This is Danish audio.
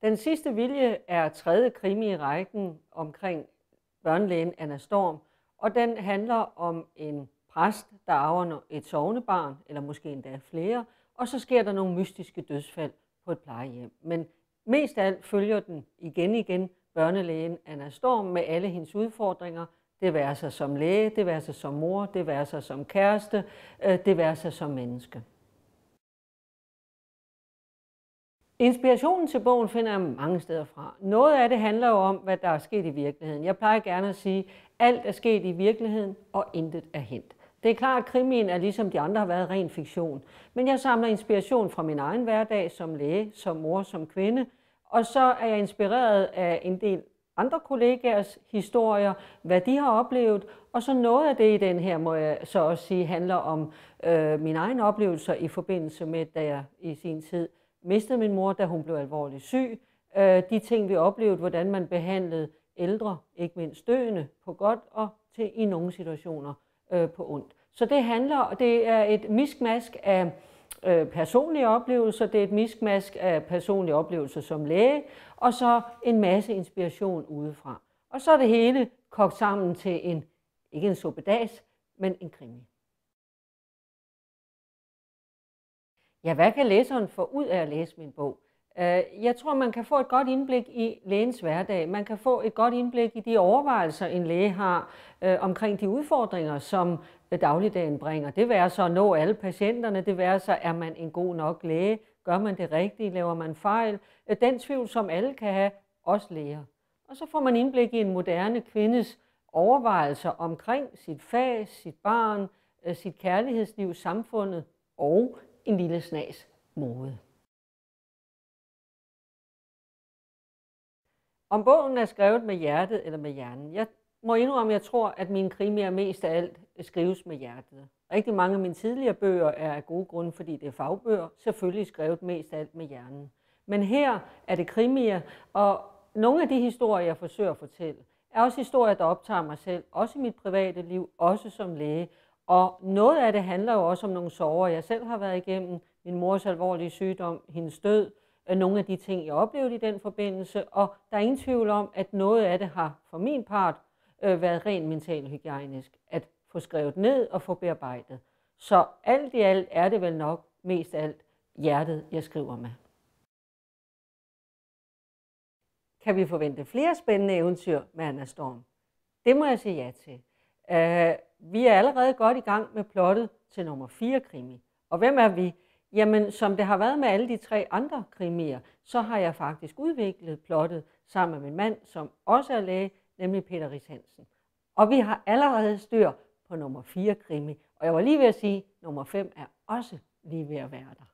Den sidste vilje er tredje krimi i rækken omkring børnelægen Anna Storm, og den handler om en præst, der arver et sognebarn, eller måske endda flere, og så sker der nogle mystiske dødsfald på et plejehjem. Men mest af alt følger den igen børnelægen Anna Storm med alle hendes udfordringer. Det være sig som læge, det være sig som mor, det være sig som kæreste, det være sig som menneske. Inspirationen til bogen finder jeg mange steder fra. Noget af det handler jo om, hvad der er sket i virkeligheden. Jeg plejer gerne at sige, at alt er sket i virkeligheden, og intet er hændt. Det er klart, at krimien er ligesom de andre har været ren fiktion. Men jeg samler inspiration fra min egen hverdag som læge, som mor, som kvinde. Og så er jeg inspireret af en del andre kollegaers historier, hvad de har oplevet. Og så noget af det i den her, må jeg så også sige, handler om mine egne oplevelser i forbindelse med, da jeg i sin tid mistede min mor, da hun blev alvorligt syg. De ting, vi oplevede, hvordan man behandlede ældre, ikke mindst døende, på godt og til i nogle situationer på ondt. Så det er et miskmask af personlige oplevelser, det er et miskmask af personlige oplevelser som læge, og så en masse inspiration udefra. Og så er det hele kogt sammen til ikke en suppedas, men en krimi. Ja, hvad kan læseren få ud af at læse min bog? Jeg tror, man kan få et godt indblik i lægens hverdag. Man kan få et godt indblik i de overvejelser, en læge har omkring de udfordringer, som dagligdagen bringer. Det være så at nå alle patienterne, det være så, er man en god nok læge, gør man det rigtige, laver man fejl. Den tvivl, som alle kan have, også læger. Og så får man indblik i en moderne kvindes overvejelser omkring sit fag, sit barn, sit kærlighedsliv, samfundet og en lille snas mode. Om bogen er skrevet med hjertet eller med hjernen. Jeg må indrømme, at jeg tror, at mine krimier mest af alt skrives med hjertet. Rigtig mange af mine tidligere bøger er af gode grunde, fordi det er fagbøger, selvfølgelig skrevet mest af alt med hjernen. Men her er det krimier, og nogle af de historier, jeg forsøger at fortælle, er også historier, der optager mig selv, også i mit private liv, også som læge. Og noget af det handler jo også om nogle sorger, jeg selv har været igennem. Min mors alvorlige sygdom, hendes død, nogle af de ting, jeg oplevede i den forbindelse. Og der er ingen tvivl om, at noget af det har for min part været rent mentalhygiejnisk. At få skrevet ned og få bearbejdet. Så alt i alt er det vel nok mest af alt hjertet, jeg skriver med. Kan vi forvente flere spændende eventyr med Anna Storm? Det må jeg sige ja til. Vi er allerede godt i gang med plottet til nummer 4 krimi. Og hvem er vi? Jamen, som det har været med alle de 3 andre krimier, så har jeg faktisk udviklet plottet sammen med min mand, som også er læge, nemlig Peter Riis Hansen. Og vi har allerede styr på nummer 4 krimi. Og jeg var lige ved at sige, at nummer 5 er også lige ved at være der.